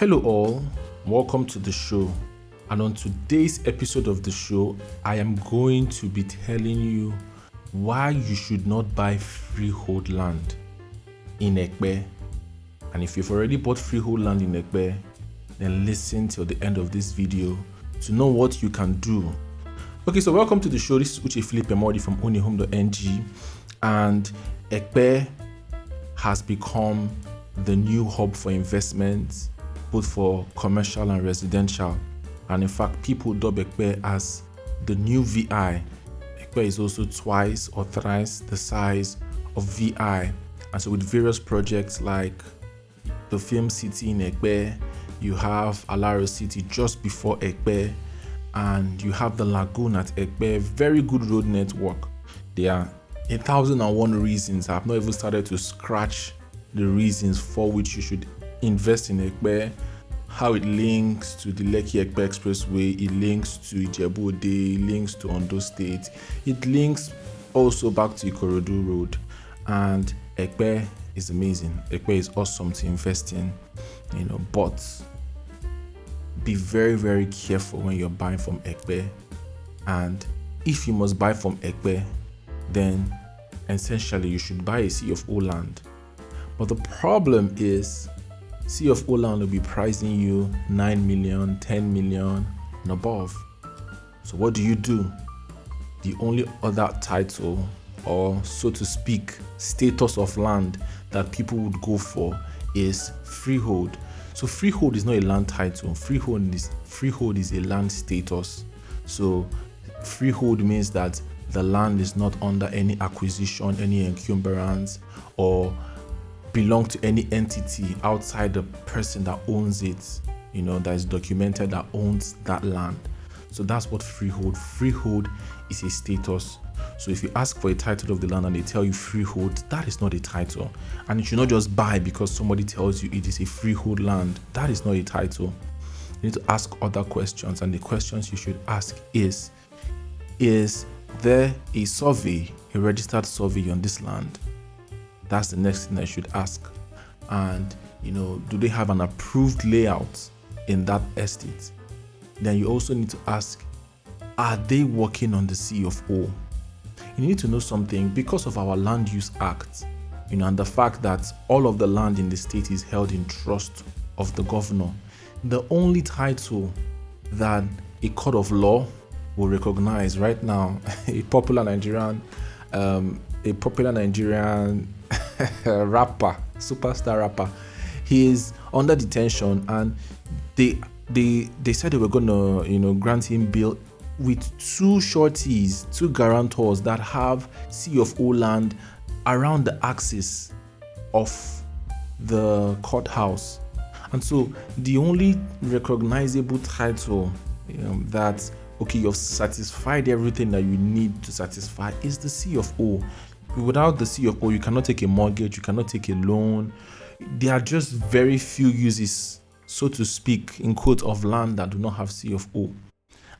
Hello all, welcome to the show. And on today's episode of the show, I am going to be telling you why you should not buy freehold land in Epe. And if you've already bought freehold land in Epe, then listen till the end of this video to know what you can do. Okay, so welcome to the show. This is Uche from Ownahome.ng, and Epe has become the new hub for investment, both for commercial and residential. And in fact, people dub Epe as the new VI. Epe is also twice or thrice the size of VI. And so with various projects like the Film City in Epe, you have Alaro City just before Epe, and you have the Lagoon at Epe, very good road network. There are 1,001 reasons. I have not even started to scratch the reasons for which you should invest in Epe, how it links to the Lekki-Epe Expressway, it links to Ijebu-Ode, it links to Ondo State, it links also back to Ikorodu Road. And Epe is amazing. Epe is awesome to invest in, but be very, very careful when you're buying from Epe. And if you must buy from Epe, then essentially you should buy a C of O land. But the problem is, C of O land will be pricing you 9 million, 10 million and above. So what do? The only other title, or so to speak, status of land that people would go for is freehold. So freehold is not a land title. Freehold is a land status. So freehold means that the land is not under any acquisition, any encumbrance, or belong to any entity outside the person that owns it, that is documented, that owns that land. So that's what freehold. Freehold is a status. So if you ask for a title of the land and they tell you freehold, that is not a title. And you should not just buy because somebody tells you it is a freehold land. That is not a title. You need to ask other questions, and the questions you should ask is there a survey, a registered survey on this land? That's the next thing I should ask. And, do they have an approved layout in that estate? Then you also need to ask, are they working on the C of O? You need to know something because of our Land Use Act, and the fact that all of the land in the state is held in trust of the governor. The only title that a court of law will recognize right now, a popular Nigerian rapper, superstar rapper, he is under detention, and they said they were gonna grant him bail with two guarantors that have C of O land around the axis of the courthouse. And so the only recognizable title that you've satisfied everything that you need to satisfy is the C of O. Without the C of O, you cannot take a mortgage, you cannot take a loan. There are just very few uses, so to speak, in quote, of land that do not have C of O.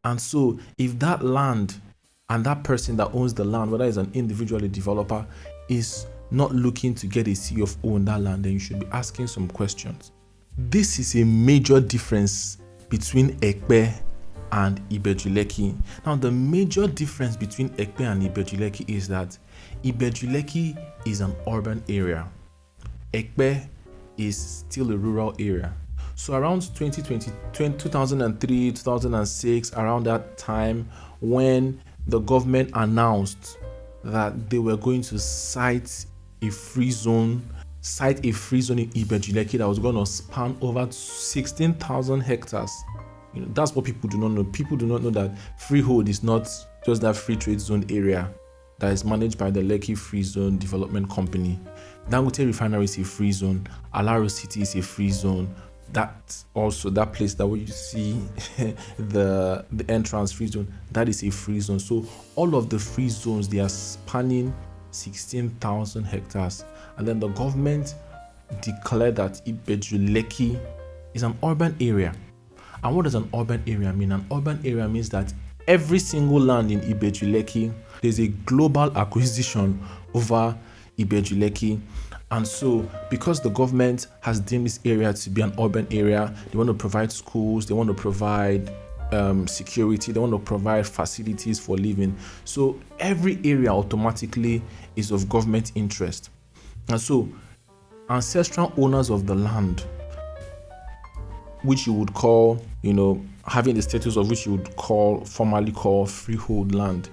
And so if that land and that person that owns the land, whether it's an individual or developer, is not looking to get a C of O in that land, then you should be asking some questions. This is a major difference between Epe and Ibeju-Lekki. Now, the major difference between Epe and Ibeju-Lekki is that Ibeju-Lekki is an urban area. Epe is still a rural area. So around 2003, 2006, around that time, when the government announced that they were going to cite a free zone in Ibeju-Lekki that was going to span over 16,000 hectares. That's what people do not know. People do not know that freehold is not just that free trade zone area that is managed by the Lekki Free Zone Development Company. Dangote Refinery is a free zone. Alaro City is a free zone. That also, that place that where you see the entrance free zone, that is a free zone. So all of the free zones, they are spanning 16,000 hectares. And then the government declared that Ibeju-Lekki is an urban area. And what does an urban area mean? An urban area means that every single land in Ibeju-Lekki, there's a global acquisition over Ibeju-Lekki, And so, because the government has deemed this area to be an urban area, they want to provide schools, they want to provide security, they want to provide facilities for living. So, every area automatically is of government interest. And so, ancestral owners of the land, which you would call, having the status of which you would formally call freehold land,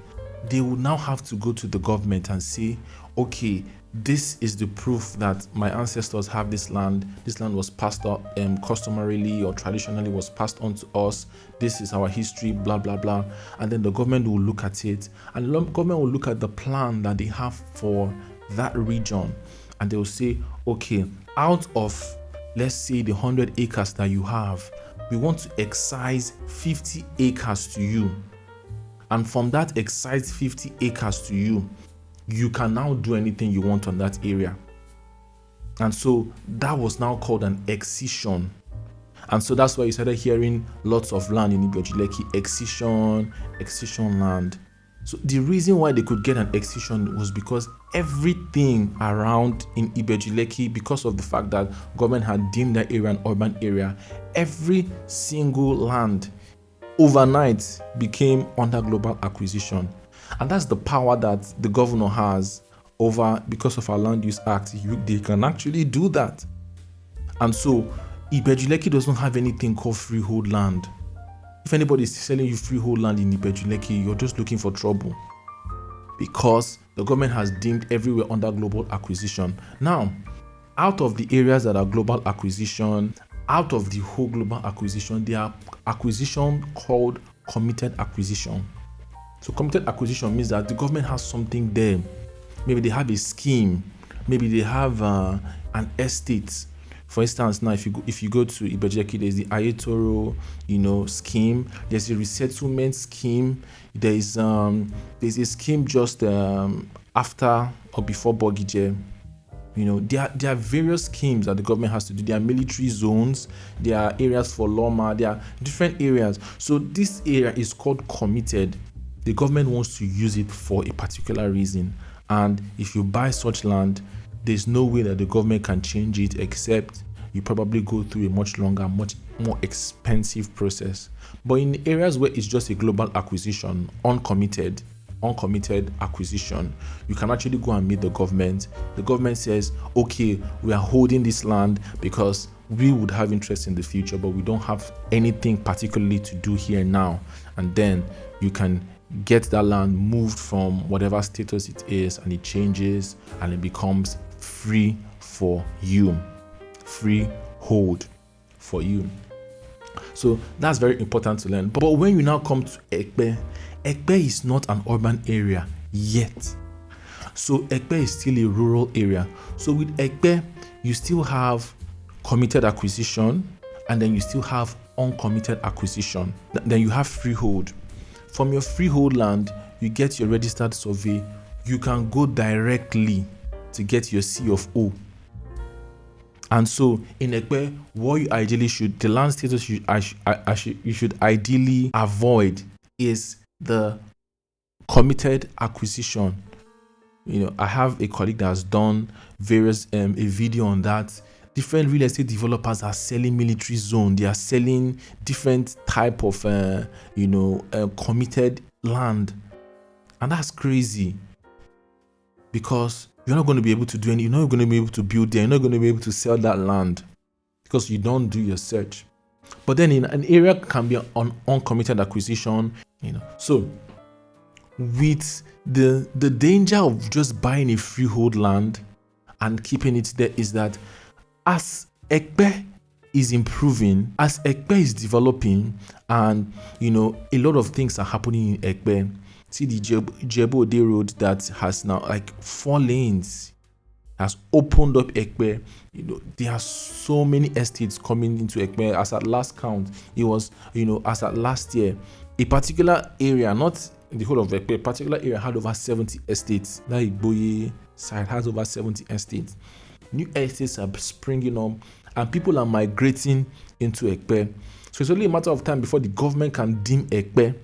they would now have to go to the government and say, okay, this is the proof that my ancestors have this land. This land was passed on customarily or traditionally was passed on to us. This is our history, blah, blah, blah. And then the government will look at it, and the government will look at the plan that they have for that region. And they will say, okay, out of, let's say, the 100 acres that you have, we want to excise 50 acres to you. And from that excised 50 acres to you, you can now do anything you want on that area. And so that was now called an excision. And so that's why you started hearing lots of land in Ibejuleki, excision land. So the reason why they could get an excision was because everything around in Ibejuleki, because of the fact that government had deemed that area an urban area, every single land overnight became under global acquisition. And that's the power that the governor has over, because of our Land Use Act, they can actually do that. And so Ibejuleki doesn't have anything called freehold land. If anybody is selling you freehold land in Ibejuleki, you're just looking for trouble, because the government has deemed everywhere under global acquisition. Now, out of the areas that are global acquisition, out of the whole global acquisition, there are acquisition called committed acquisition. So committed acquisition means that the government has something there. Maybe they have a scheme. Maybe they have an estate. For instance, now if you go to Ibejuleki, there's the Ayetoro, scheme. There's a resettlement scheme. There's a scheme just after or before Bogije. There are various schemes that the government has to do. There are military zones. There are areas for Loma. There are different areas. So this area is called committed. The government wants to use it for a particular reason. And if you buy such land, there's no way that the government can change it, except you probably go through a much longer, much more expensive process. But in areas where it's just a global acquisition, uncommitted acquisition, you can actually go and meet the government. The government says, okay, we are holding this land because we would have interest in the future, but we don't have anything particularly to do here now. And then you can get that land moved from whatever status it is, and it changes and it becomes free for you, freehold for you. So that's very important to learn. But when you now come to Epe is not an urban area yet. So Epe is still a rural area. So with Epe, you still have committed acquisition, and then you still have uncommitted acquisition. Then you have freehold. From your freehold land, you get your registered survey. You can go directly to get your C of O. And so in Epe, what you ideally should, the land status you should ideally avoid is the committed acquisition. I have a colleague that has done various a video on that. Different real estate developers are selling military zone. They are selling different type of committed land, and that's crazy, because you're not going to be able to do any. You're not going to be able to build there. You're not going to be able to sell that land because you don't do your search. But then in an area can be an uncommitted acquisition. So with the danger of just buying a freehold land and keeping it there is that as Epe is improving, as Epe is developing, and a lot of things are happening in Epe. See the Jebo Ode Road that has now 4 lanes, has opened up Epe. There are so many estates coming into Epe. As at last count, it was as at last year, a particular area, not the whole of Epe, a particular area had over 70 estates. That Igboye side has over 70 estates. New estates are springing up, and people are migrating into Epe. So it's only a matter of time before the government can deem Epe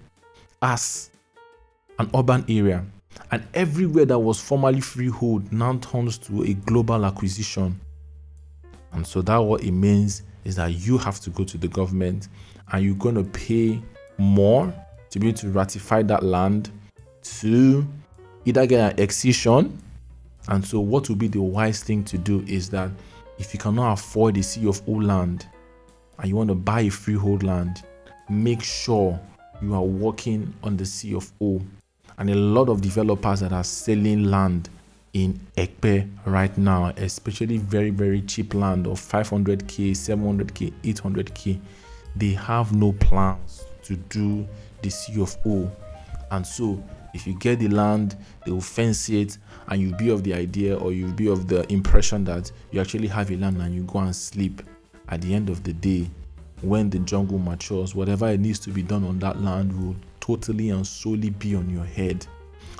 as an urban area. And everywhere that was formerly freehold now turns to a global acquisition. And so that what it means is that you have to go to the government and you're going to pay more to be able to ratify that land to either get an excision. And so what will be the wise thing to do is that if you cannot afford a C of O land and you want to buy a freehold land, make sure you are working on the C of O. And a lot of developers that are selling land in Epe right now, especially very, very cheap land of 500k, 700k, 800k, they have no plans to do the C of O. And so if you get the land, they will fence it, and you'll be of the idea, or you'll be of the impression that you actually have a land and you go and sleep. At the end of the day, when the jungle matures, whatever it needs to be done on that land will totally and solely be on your head.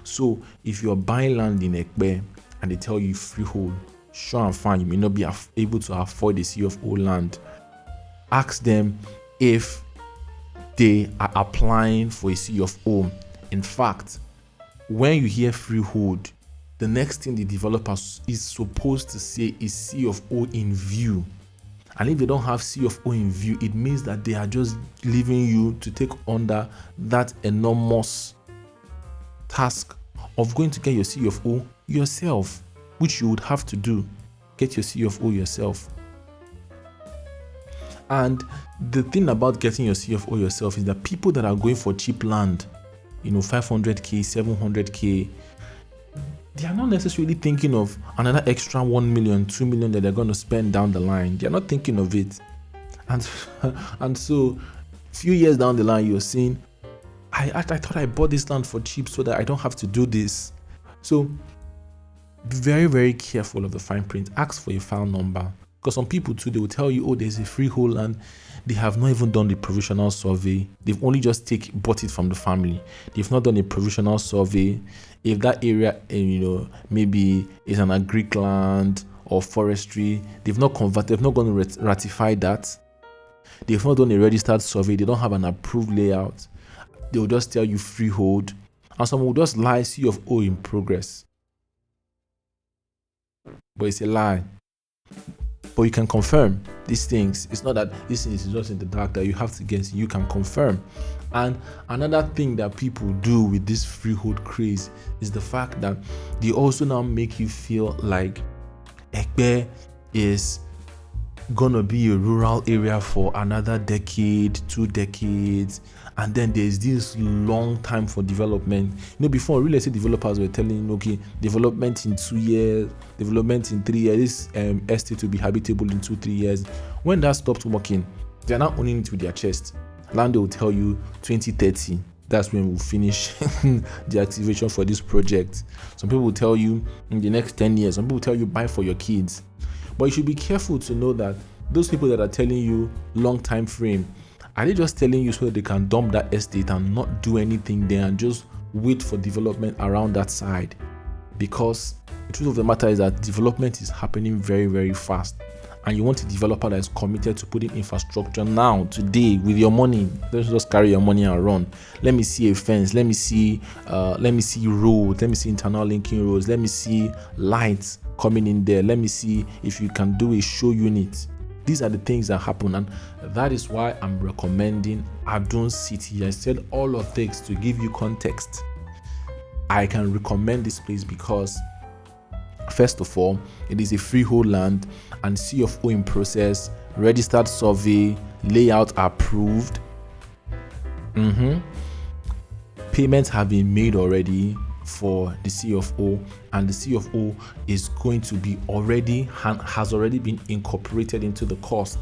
So if you're buying land in Ekpe and they tell you freehold, sure and fine, you may not be able to afford the C of O land. Ask them if they are applying for a C of O. In fact, when you hear freehold, the next thing the developer is supposed to say is C of O in view. And if they don't have C of O in view, it means that they are just leaving you to take under that enormous task of going to get your C of O yourself, which you would have to do. Get your C of O yourself. And the thing about getting your C of O yourself is that people that are going for cheap land, 500k, 700k, they are not necessarily thinking of another extra 1 million, 2 million that they're going to spend down the line. They're not thinking of it. And so a few years down the line, you're saying, I thought I bought this land for cheap so that I don't have to do this. So be very, very careful of the fine print. Ask for a file number. Because some people too, they will tell you, there's a freehold land. They have not even done the provisional survey. They've only just bought it from the family. They've not done a provisional survey. If that area, maybe is an agric land or forestry, they've not converted, they've not going to ratify that. They've not done a registered survey. They don't have an approved layout. They will just tell you freehold. And some will just lie, C of O in progress. But it's a lie. But you can confirm these things. It's not that this is just in the dark that you have to guess. You can confirm. And another thing that people do with this freehold craze is the fact that they also now make you feel like Ekpe is gonna be a rural area for another decade, 2 decades, and then there's this long time for development. Before real estate developers were telling, okay, development in 2 years, development in 3 years, this estate will be habitable in 2-3 years. When that stopped working, they're not owning it with their chest. Land will tell you 2030. That's when we'll finish the activation for this project. Some people will tell you in the next 10 years. Some people will tell you buy for your kids. But you should be careful to know that those people that are telling you long time frame, are they just telling you so that they can dump that estate and not do anything there and just wait for development around that side? Because the truth of the matter is that development is happening very, very fast. And you want a developer that is committed to putting infrastructure now, today, with your money. Don't just carry your money and run. Let me see a fence. Let me see roads. Let me see internal linking roads. Let me see lights coming in there. Let me see if you can do a show unit. These are the things that happen, and that is why I'm recommending Adun City. I said all of this to give you context. I can recommend this place because, first of all, it is a freehold land and C of O in process, registered survey, layout approved. Payments have been made already for the C of O, and the C of O is going to be has already been incorporated into the cost.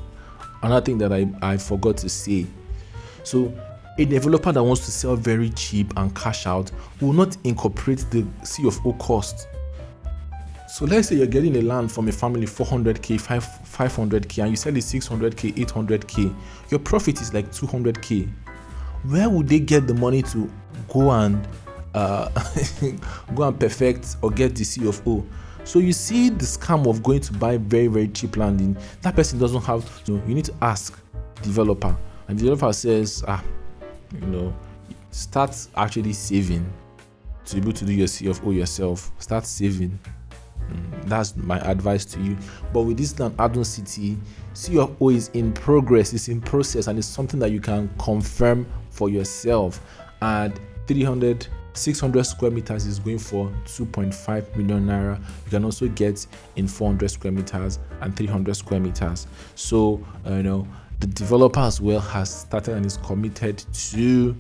Another thing that I forgot to say. So a developer that wants to sell very cheap and cash out will not incorporate the C of O cost. So let's say you're getting a land from a family 400k, 500k, and you sell it 600k, 800k. Your profit is like 200k. Where would they get the money to go and perfect or get the C of O? So you see the scam of going to buy very, very cheap land in that person doesn't have. You need to ask the developer, and the developer says, start actually saving. to be able to do your CFO yourself, start saving. That's my advice to you. But with this land, Adon City, CFO is in progress, it's in process, and it's something that you can confirm for yourself. And 600 square meters is going for 2.5 million naira. You can also get in 400 square meters and 300 square meters. So the developer as well has started and is committed to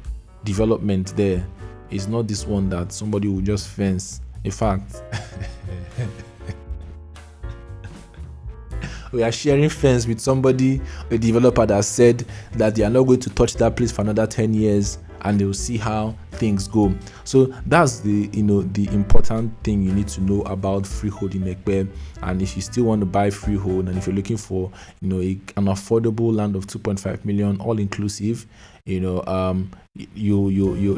development there. It's not this one that somebody will just fence. In fact, we are sharing fence with somebody, a developer that said that they are not going to touch that place for another 10 years and they will see how things go. So that's the important thing you need to know about freehold in Epe. And if you still want to buy freehold, and if you're looking for an affordable land of 2.5 million all inclusive, you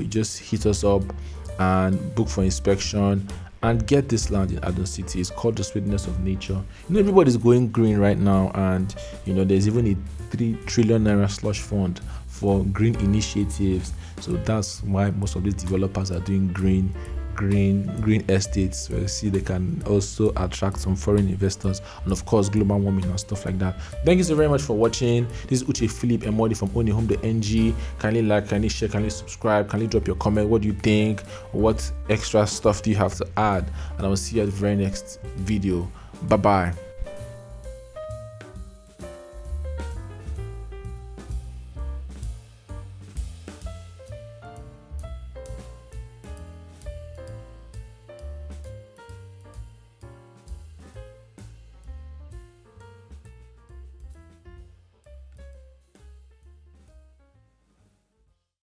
just hit us up and book for inspection and get this land in Adon City. It's called the sweetness of nature. Everybody's going green right now, and there's even a 3 trillion naira slush fund for green initiatives. So that's why most of these developers are doing green estates, where you see they can also attract some foreign investors, and of course global warming and stuff like that. Thank you so very much for watching. This is Uche Philip Emodi from Ownahome.ng. Kindly like, kindly share, kindly subscribe, kindly drop your comment. What do you think? What extra stuff do you have to add? And I will see you at the very next video. Bye bye.